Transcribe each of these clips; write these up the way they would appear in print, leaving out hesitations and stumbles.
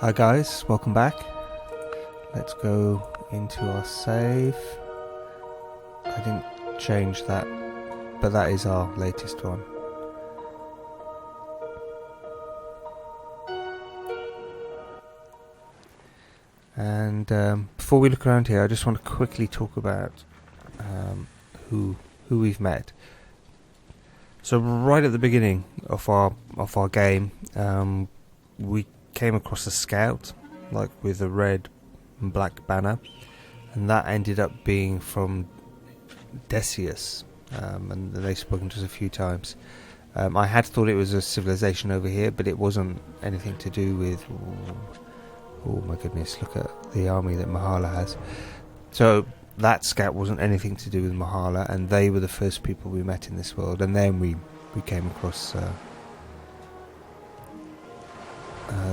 Hi guys, welcome back. Let's go into our save. I didn't change that, but that is our latest one. And before we look around here, I just want to quickly talk about who we've met. So right at the beginning of our game, we came across a scout, like with a red and black banner, and that ended up being from Decius, and they've spoken to us a few times. I had thought it was a civilization over here, but it wasn't anything to do with... Oh my goodness, look at the army that Mahala has. So that scout wasn't anything to do with Mahala, and they were the first people we met in this world. And then we came across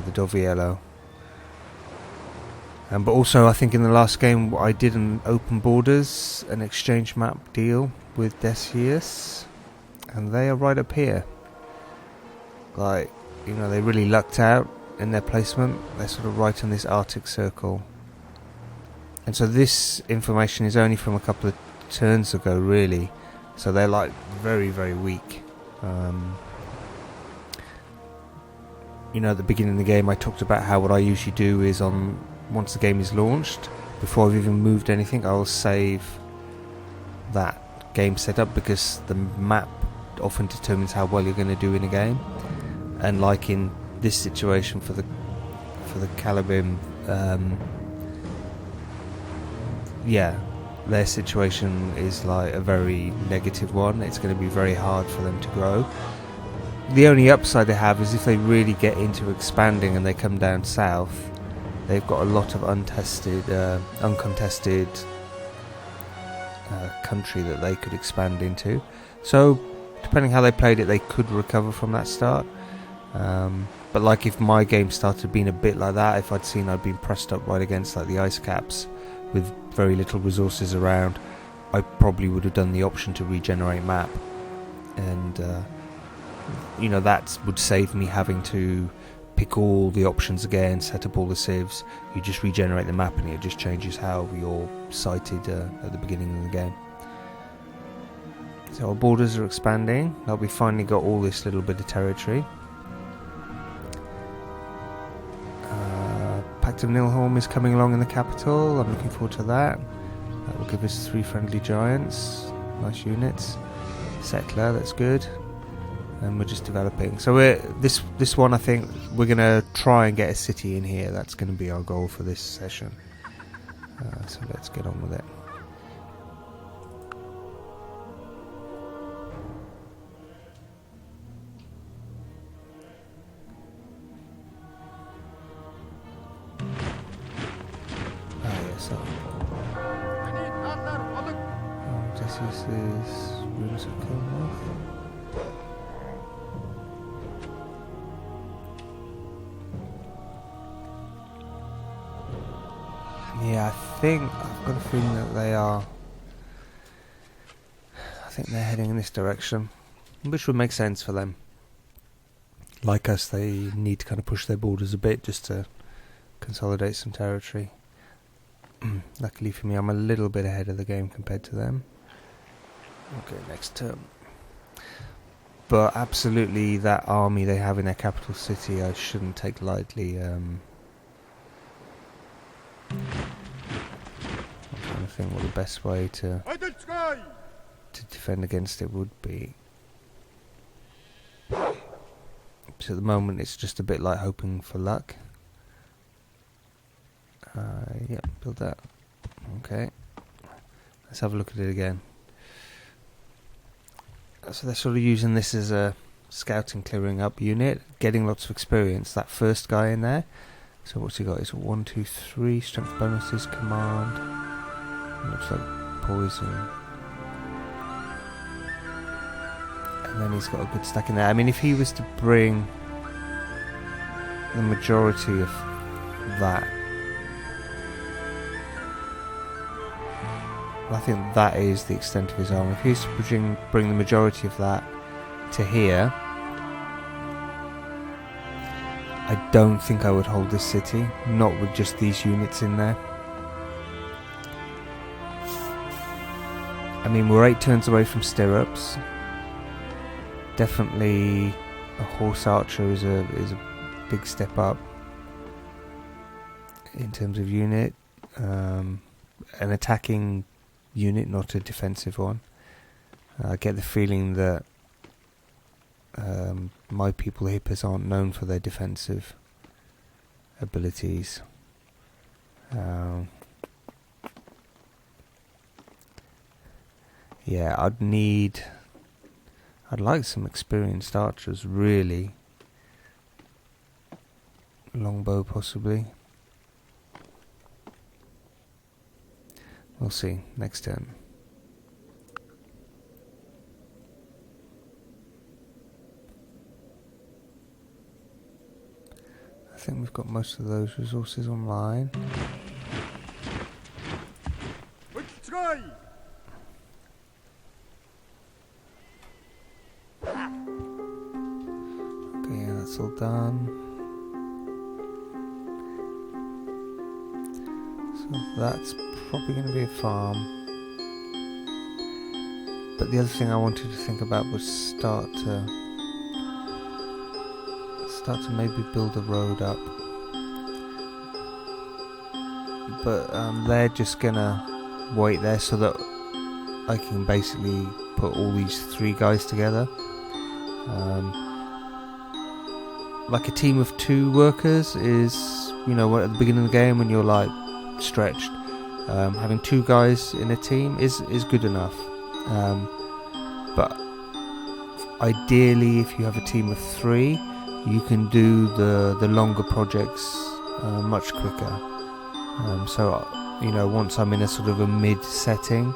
the Doviello. But also, I think in the last game I did an open borders, an exchange map deal with Decius, and they are right up here. Like, you know, they really lucked out in their placement. They're sort of right in this Arctic Circle. And so this information is only from a couple of turns ago, really. So they're like very, very weak. You know, at the beginning of the game I talked about how what I usually do is once the game is launched, before I've even moved anything, I'll save that game setup, because the map often determines how well you're going to do in a game. And like in this situation for the Calibim, their situation is like a very negative one. It's going to be very hard for them to grow. The only upside they have is if they really get into expanding and they come down south, they've got a lot of uncontested country that they could expand into. So depending how they played it, they could recover from that start. But like if my game started being a bit like that, if I'd seen I'd been pressed up right against like the ice caps with very little resources around, I probably would have done the option to regenerate map, and you know, that would save me having to pick all the options again, set up all the civs. You just regenerate the map and it just changes how you're sighted at the beginning of the game. So our borders are expanding. Now we finally got all this little bit of territory. Pact of Nilholm is coming along in the capital. I'm looking forward to that. That will give us 3 friendly giants. Nice units. Settler, that's good. And we're just developing. So this one, I think we're going to try and get a city in here. That's going to be our goal for this session. So let's get on with it. Decius's rooms of Kilnorth. Yeah, I think I've got a feeling that they are. I think they're heading in this direction, which would make sense for them. Like us, they need to kind of push their borders a bit just to consolidate some territory. Luckily for me, I'm a little bit ahead of the game compared to them. Okay, next turn. But absolutely, that army they have in their capital city, I shouldn't take lightly. I'm trying to think what the best way to defend against it would be. So at the moment, it's just a bit like hoping for luck. Yeah, build that. Okay. Let's have a look at it again. So they're sort of using this as a scouting clearing up unit, getting lots of experience. That first guy in there. So what's he got? It's 1, 2, 3 strength bonuses, command. Looks like poison. And then he's got a good stack in there. I mean, if he was to bring the majority of that, I think that is the extent of his army. If he's to bring the majority of that to here, I don't think I would hold this city, not with just these units in there. I mean, we're 8 turns away from stirrups. Definitely a horse archer is a big step up in terms of unit. An attacking unit, not a defensive one. I get the feeling that my people hippers aren't known for their defensive abilities. Yeah, I'd like some experienced archers, really. Longbow, possibly. We'll see, next turn. I think we've got most of those resources online. Okay, yeah, that's all done. So that's probably going to be a farm. But the other thing I wanted to think about was start to maybe build a road up. But they're just gonna wait there so that I can basically put all these 3 guys together. Like a team of 2 workers is, you know, at the beginning of the game when you're like stretched, having 2 guys in a team is good enough. But ideally, if you have a team of 3, you can do the longer projects much quicker. So, you know, once I'm in a sort of a mid setting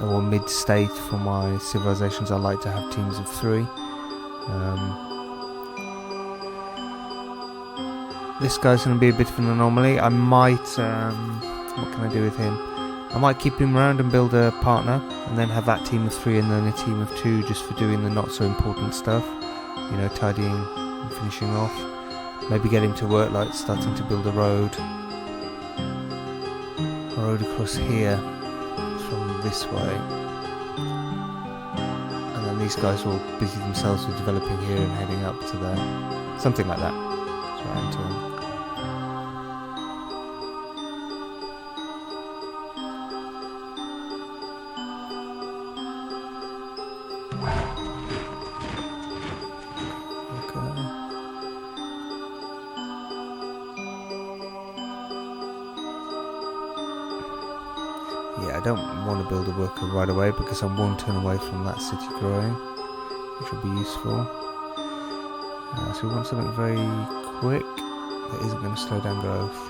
or mid state for my civilizations, I like to have teams of 3. This guy's going to be a bit of an anomaly. I might, what can I do with him? I might keep him around and build a partner, and then have that team of 3 and then a team of 2 just for doing the not so important stuff. You know, tidying and finishing off. Maybe get him to work, like starting to build a road across here from this way. And then these guys will busy themselves with developing here and heading up to there. Something like that. That's what I'm doing. Yeah, I don't want to build a worker right away because I'm 1 turn away from that city growing, which will be useful. So we want something very quick that isn't going to slow down growth.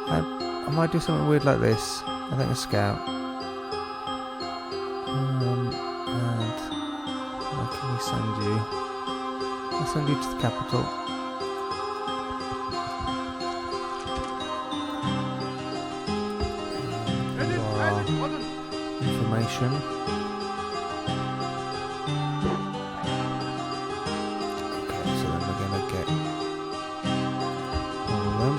I might do something weird like this. I think a scout. And where can we send you? I'll send you to the capital. Information. Okay, so then we're going to get all of them.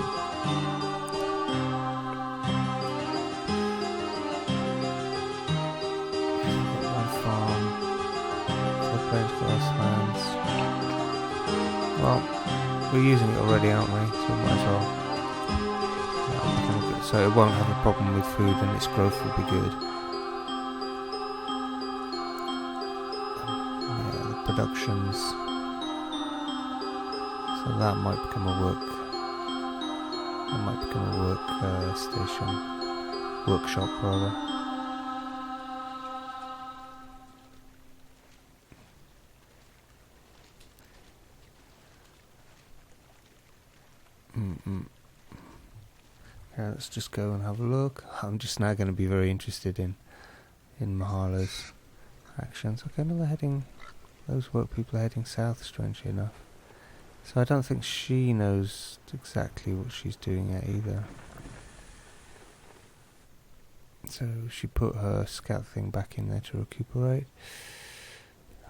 So we've got 1 farm, floodplains, grasslands. Well, we're using it already, aren't we? So we might as well. So it won't have a problem with food and its growth will be good. Yeah, the productions. So that might become a work station. Workshop rather. Yeah, let's just go and have a look. I'm just now going to be very interested in Mahala's actions. Okay, no, they're heading. Those work people are heading south, strangely enough. So I don't think she knows exactly what she's doing yet either. So she put her scout thing back in there to recuperate.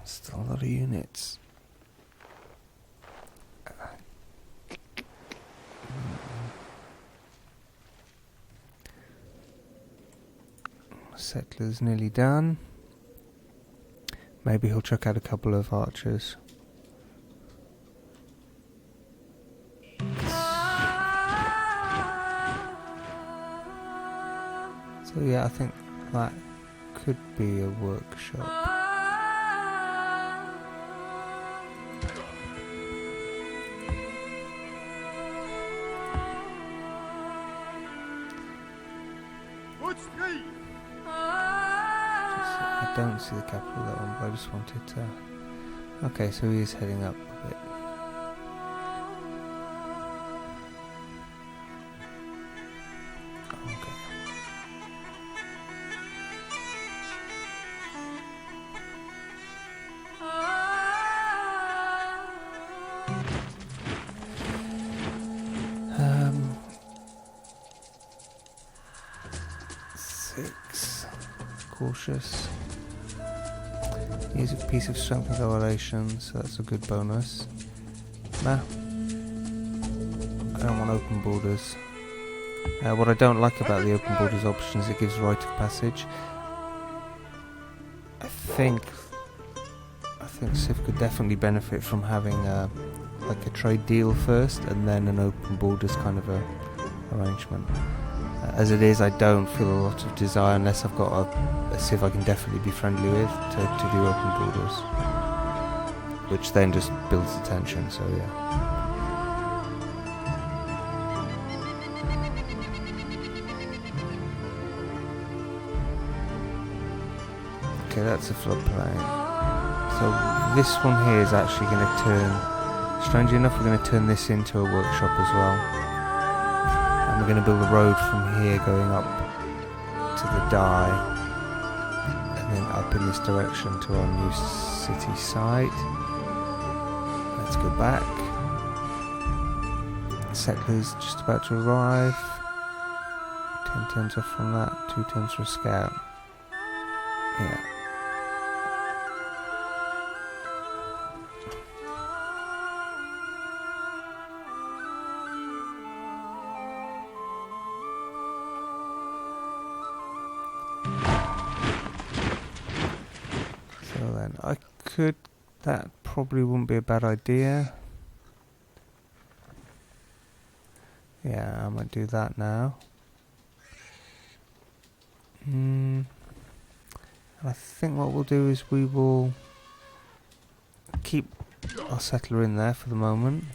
Still a lot of units. Settler's nearly done. Maybe he'll chuck out a couple of archers. So yeah, I think that could be a workshop. I don't see the capital of that one, but I just wanted to... Okay, so he is heading up a bit. Okay. Six. Cautious. Here's a piece of strength and correlation, so that's a good bonus. Nah. I don't want open borders. What I don't like about the open borders option is it gives right of passage. I think Civ could definitely benefit from having like a trade deal first and then an open borders kind of a arrangement. As it is, I don't feel a lot of desire unless I've got a Civ I can definitely be friendly with to do open borders, which then just builds the tension. So yeah. Okay, that's a floodplain. So this one here is actually going to turn, strangely enough, we're going to turn this into a workshop as well. And we're going to build a road from here going up to the Dye, and then up in this direction to our new city site. Let's go back. Settlers just about to arrive. 10 turns off from that, 2 turns for a scout. Yeah. I could, that probably wouldn't be a bad idea. Yeah, I might do that now. And I think what we'll do is we will keep our settler in there for the moment.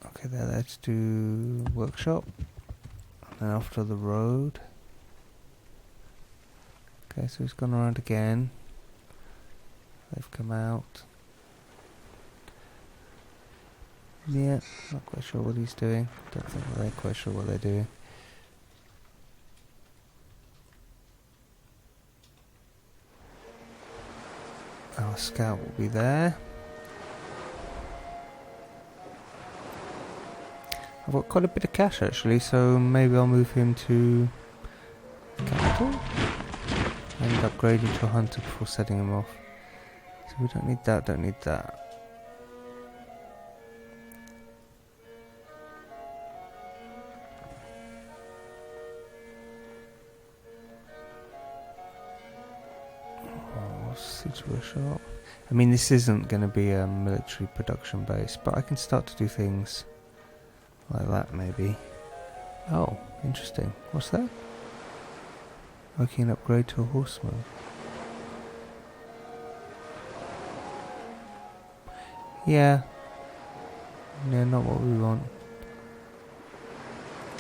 Okay, there, let's do workshop. And then after the road. Okay, so he's gone around again. They've come out. Yeah, not quite sure what he's doing. Don't think they're quite sure what they're doing. Our scout will be there. I've got quite a bit of cash actually, so maybe I'll move him to the capital and upgrade him to a hunter before setting him off. So we don't need that, don't need that. Oh, siege workshop. I mean, this isn't going to be a military production base, but I can start to do things like that, maybe. Oh, interesting. What's that? I can upgrade to a horseman. Yeah. No, not what we want.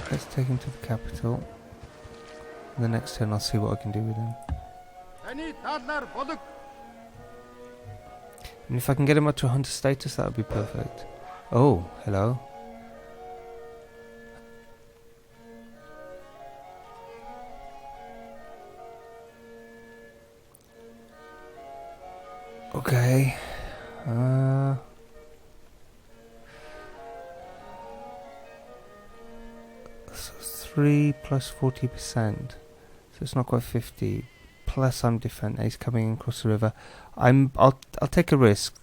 Let's take him to the capital. The next turn I'll see what I can do with him. And if I can get him up to a hunter status, that would be perfect. Oh, hello. Okay. So 3 plus 40%. So it's not quite 50. Plus I'm defending. He's coming across the river. I'll take a risk.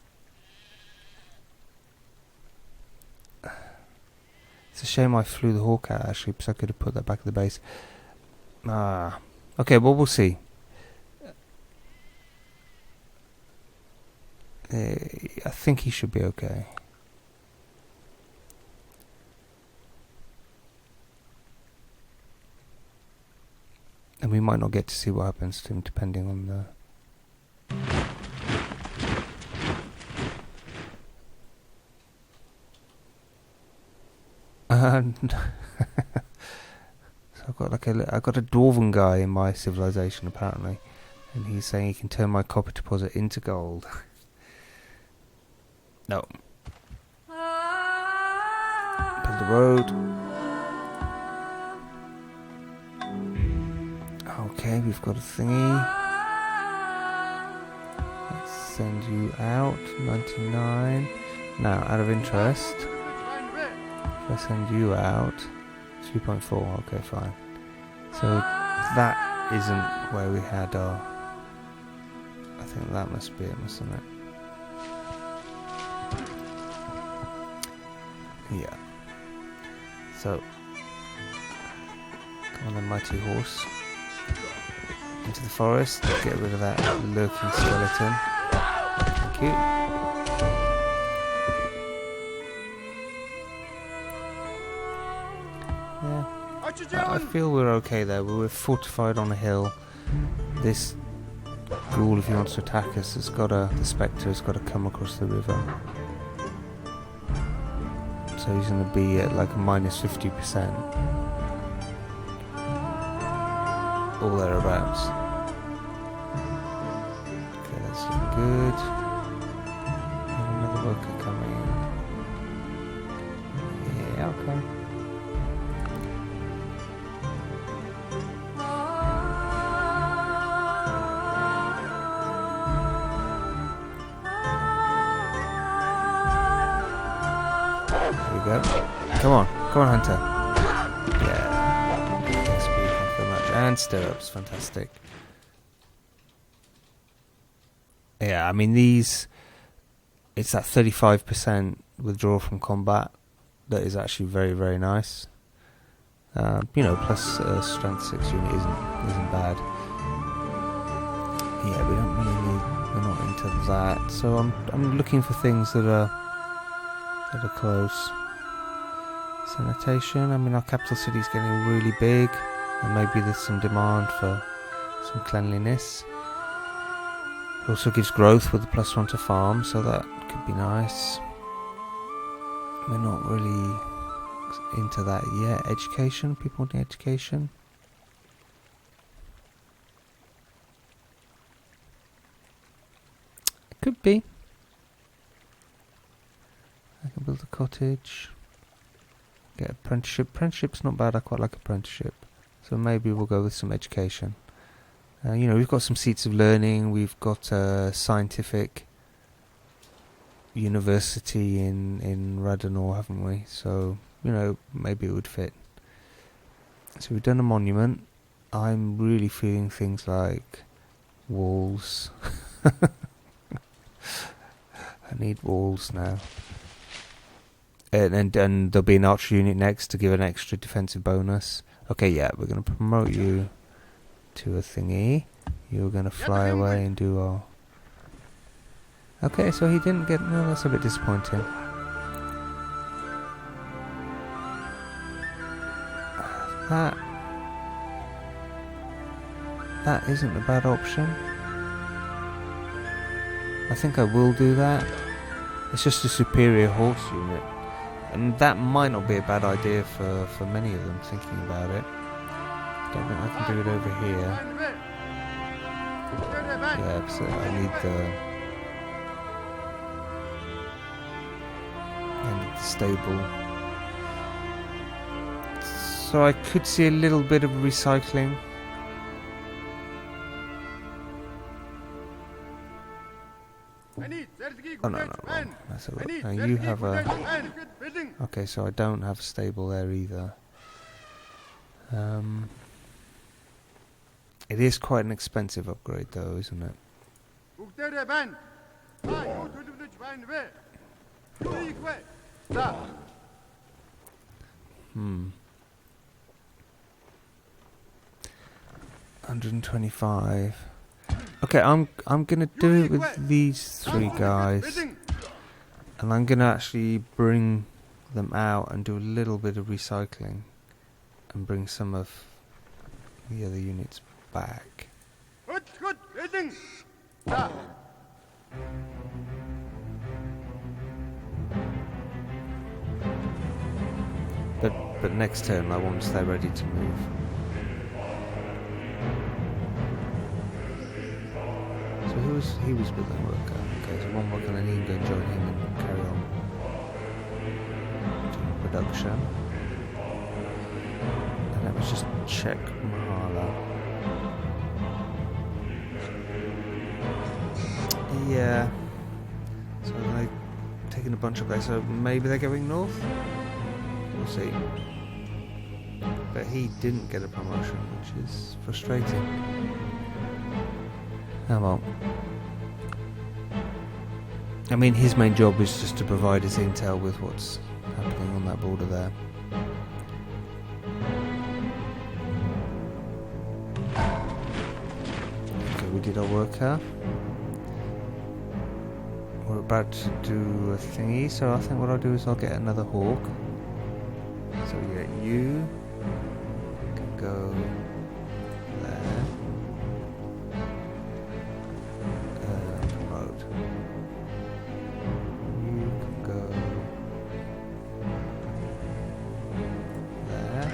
It's a shame I flew the Hawk out, actually, because I could have put that back at the base. Okay, well, we'll see. I think he should be okay. And we might not get to see what happens to him, depending on the... So I've got a dwarven guy in my civilization, apparently, and he's saying he can turn my copper deposit into gold. No. Build the road. Okay, we've got a thingy. Let's send you out. 99. Now, out of interest, if I send you out, 3.4. Okay, fine. So that isn't where we had our... I think that must be it, mustn't it? Yeah. So, come on then, mighty horse. Into the forest, get rid of that lurking skeleton. Thank you. Yeah. I feel we're okay there. We're fortified on a hill. This ghoul, if he wants to attack us, the Spectre has got to come across the river. So he's going to be at like a minus 50%. Or thereabouts. Okay, that's looking good. Another worker coming in. Yeah, okay. There we go. Come on, Hunter. And stirrups, fantastic. Yeah, I mean it's that 35% withdrawal from combat that is actually very, very nice. Plus strength 6 unit isn't bad. Yeah, we're not into that. So I'm looking for things that are close. Sanitation. I mean, our capital city is getting really big. And maybe there's some demand for some cleanliness. It also gives growth with the +1 to farm, so that could be nice. We're not really into that yet. Education, people want education. It could be. I can build a cottage. Get apprenticeship. Apprenticeship's not bad, I quite like apprenticeship. So maybe we'll go with some education. We've got some seats of learning. We've got a scientific university in Radanor, haven't we? So, maybe it would fit. So we've done a monument. I'm really feeling things like walls. I need walls now. And there'll be an archer unit next to give an extra defensive bonus. Okay, yeah, we're going to promote you to a thingy. You're going to fly away and do our... Okay, so he didn't get... No, that's a bit disappointing. That isn't a bad option. I think I will do that. It's just a superior horse unit. And that might not be a bad idea for many of them, thinking about it. Don't think I can do it over here. Yeah, so I need the stable. So I could see a little bit of recycling. Oh no, wrong. That's a lot. Now you have a... Okay, so I don't have a stable there either. It is quite an expensive upgrade though, isn't it? $125. Okay, I'm gonna do it with these 3 guys, and I'm gonna actually bring them out and do a little bit of recycling, and bring some of the other units back. But next turn I want to stay ready to move. So he was with the worker. Okay, so one worker, and then he can go and join him and carry on doing production. And let me just check Mahala. Yeah. So they're taking a bunch of place, so maybe they're going north? We'll see. But he didn't get a promotion, which is frustrating. Oh well. I mean, his main job is just to provide his intel with what's happening on that border there. Okay, we did our work here. We're about to do a thingy, so I think what I'll do is I'll get another hawk. So we get you can go there. Promote. You can go there.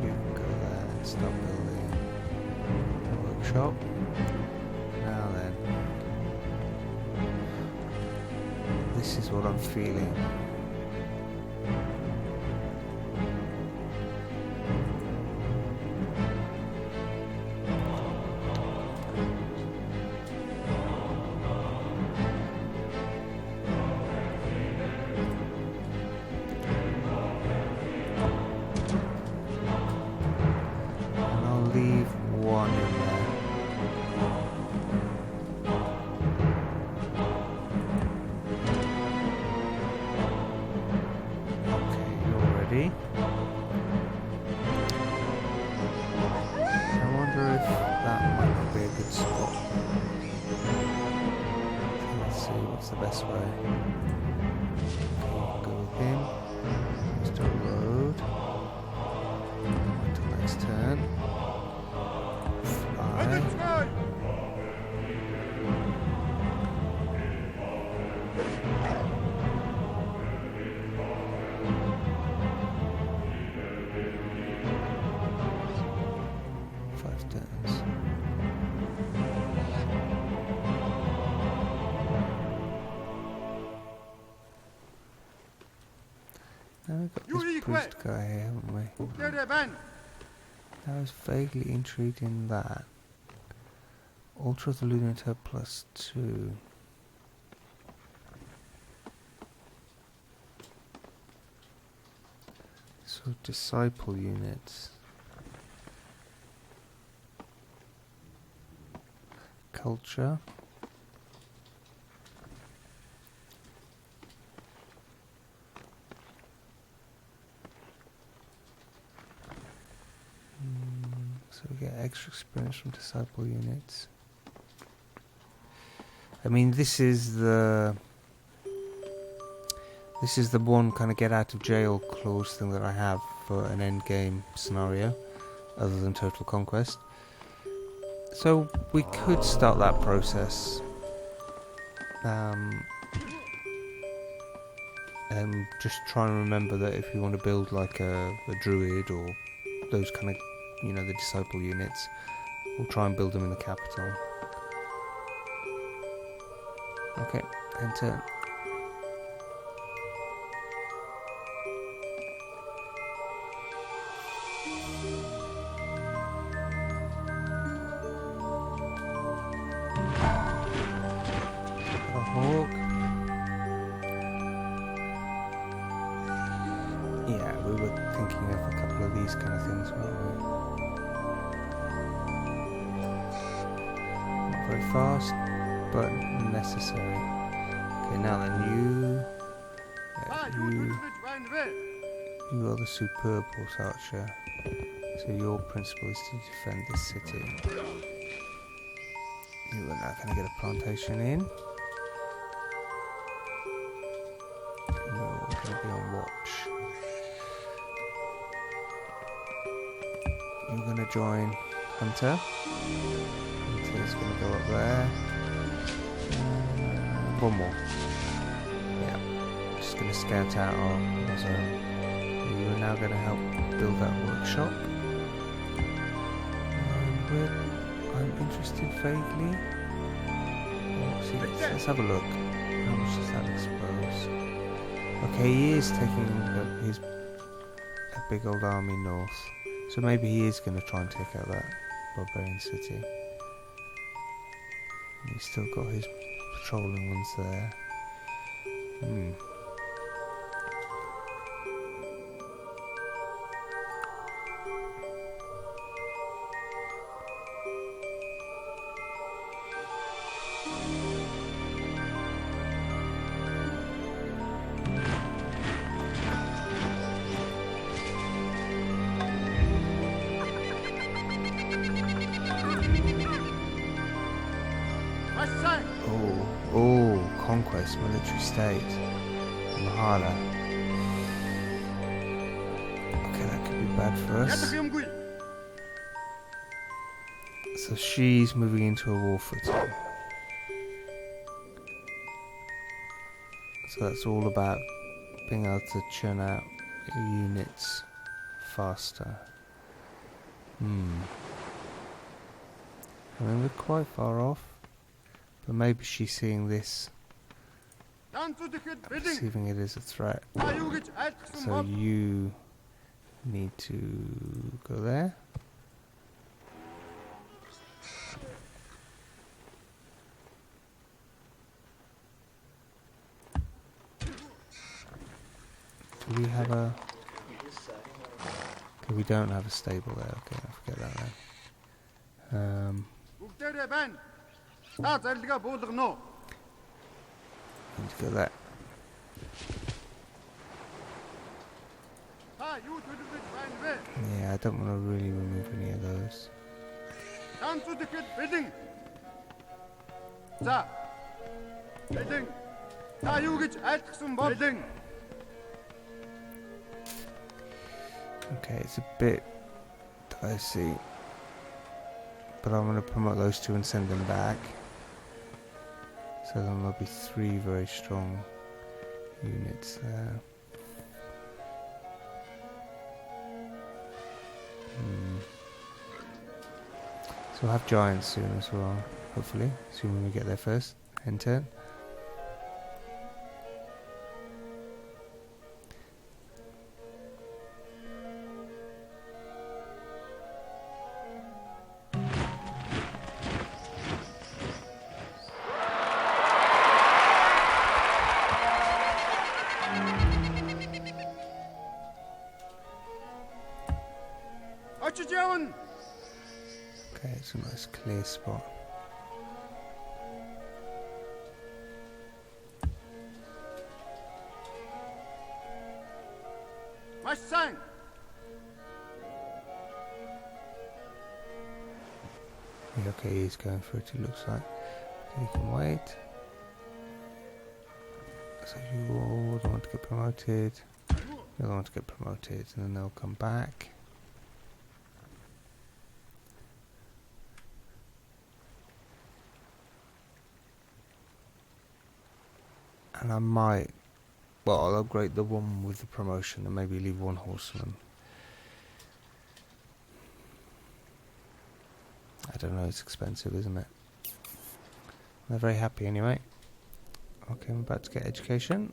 You can go there and start building a workshop. Now then, this is what I'm feeling. And I'll leave one in there. I wonder if that might not be a good spot. Let's see what's the best way. Okay, go with him. Just a road. Until next turn. Fly. 5 turns. Now we've got this priest guy here, haven't we? I was vaguely intrigued in that. Ultra the Lunator +2. So disciple units. Culture. So we get extra experience from disciple units. I mean, this is the one kind of get out of jail clause thing that I have for an end game scenario, other than Total Conquest. So we could start that process, and just try and remember that if you want to build like a druid or those kind of, you know, the disciple units, we'll try and build them in the capital. Okay, end turn. Yeah, we were thinking of a couple of these kind of things, weren't we? Not very fast, but necessary. Okay, now then, you You are the superb horse archer. So your principle is to defend this city. You are now going to get a plantation in. And you're going to be on watch. You're going to join Hunter. Hunter's going to go up there. One more. Yeah. Just going to scout out our zone. You are now going to help build that workshop. I'm interested vaguely. See, let's have a look. How much does that expose? Okay, he is taking a big old army north. So maybe he is going to try and take out that barbarian city. And he's still got his patrolling ones there. Conquest, military state, Mahala. Okay, that could be bad for us. So she's moving into a war footing. So that's all about being able to churn out units faster. I mean, we're quite far off, but maybe she's seeing this, perceiving it as a threat. So you need to go there. Do we have a... Okay, we don't have a stable there. Okay, I'll forget that then. Need to go there. Yeah, I don't want to really remove any of those. Okay, it's a bit dicey, but I'm going to promote those two and send them back. So then there'll be 3 very strong units there. So we'll have giants soon as well, hopefully, soon when we get there first. End turn. Okay, it's a nice clear spot. Okay, he's going for it, it looks like. Okay, you can wait. So you all don't want to get promoted. You don't want to get promoted, and then they'll come back. And I might, well, I'll upgrade the one with the promotion and maybe leave 1 horseman. I don't know, it's expensive, isn't it? They're very happy anyway. Okay, I'm about to get education.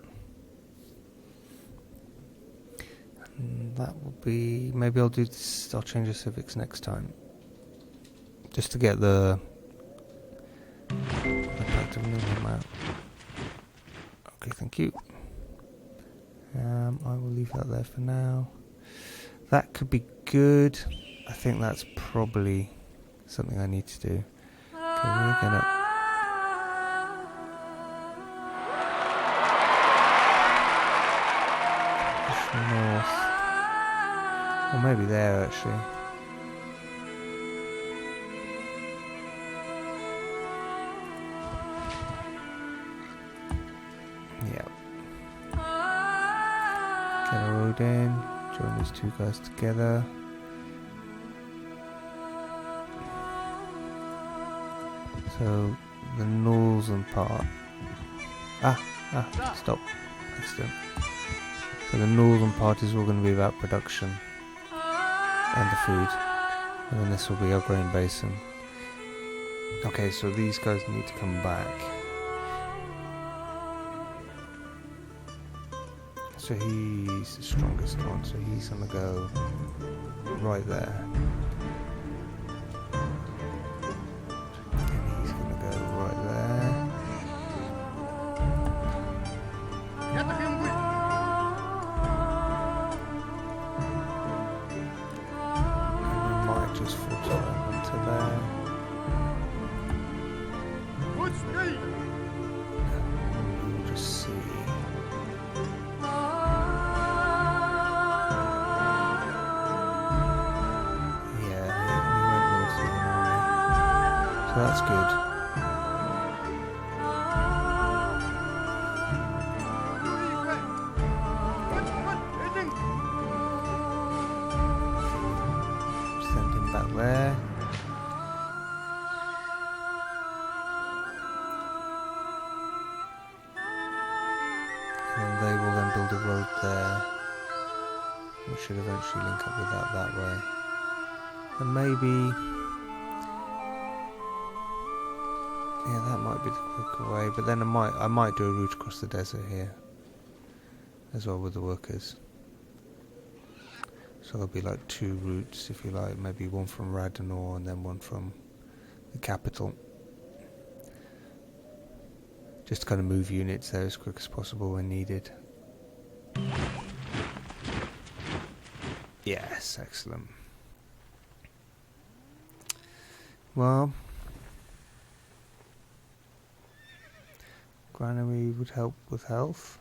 And that will be, maybe I'll do this, I'll change the civics next time. Just to get the practical movement out. Okay, thank you. I will leave that there for now. That could be good. I think that's probably something I need to do. Okay, we're gonna... the north. Or maybe there, actually. Yep. Get a road in. Join these two guys together. So, the northern part. Stop. Accident. So the northern part is all going to be about production and the food. And then this will be our grain basin. Okay, so these guys need to come back. So he's the strongest one, so he's going to go right there. And he's going to go right there. And we might just force that onto there. We'll just see. So that's good. Send him back there. And they will then build a road there, which should eventually link up with that way. And maybe... yeah, that might be the quicker way, but then I might do a route across the desert here as well with the workers. So there'll be like two routes, if you like, maybe one from Radnor and then one from the capital. Just to kind of move units there as quick as possible when needed. Yes, excellent. Well, granary would help with health.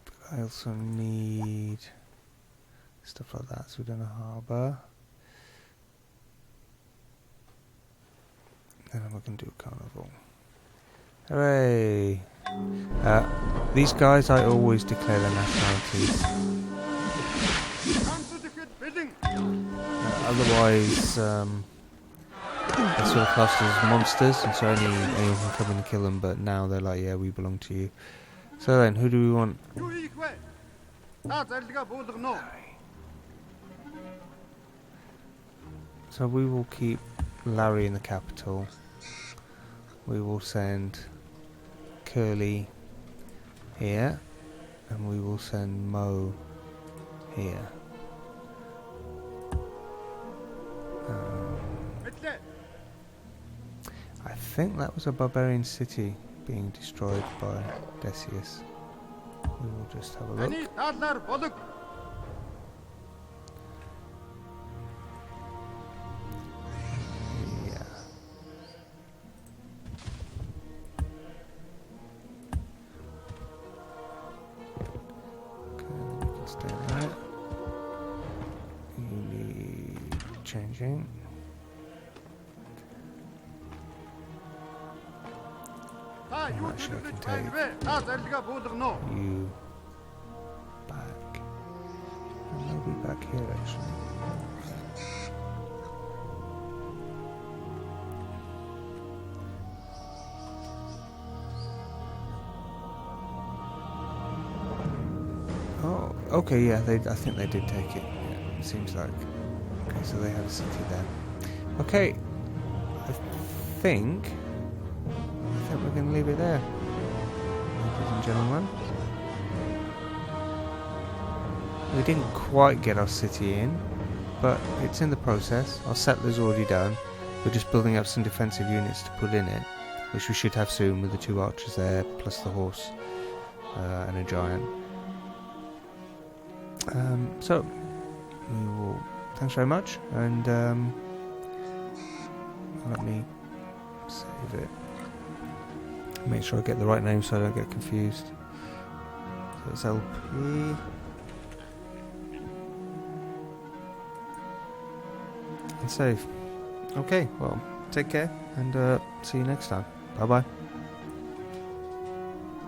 But I also need stuff like that, so we've done a harbour. Then I'm going to do a carnival. Hooray! These guys, I always declare their nationalities. Otherwise, they're sort of classed as monsters, and so anyone can come in and kill them, but now they're like, yeah, we belong to you. So then, who do we want? So we will keep Larry in the capital. We will send Curly here, and we will send Mo here. I think that was a barbarian city being destroyed by Decius. We will just have a look. Yeah. Okay, then you can stay there. You need changing. Actually, I can take you back. And maybe back here, actually. Oh, okay, yeah, I think they did take it. Yeah, it seems like. Okay, so they have a city there. Okay, I think we're going to leave it there, ladies and gentlemen. We didn't quite get our city in, but it's in the process. Our settler's already done. We're just building up some defensive units to put in it, which we should have soon with the 2 archers there, plus the horse and a giant. So, we will. Thanks very much, and let me save it. Make sure I get the right name so I don't get confused. So it's LP. And save. Okay, well, take care and see you next time. Bye bye.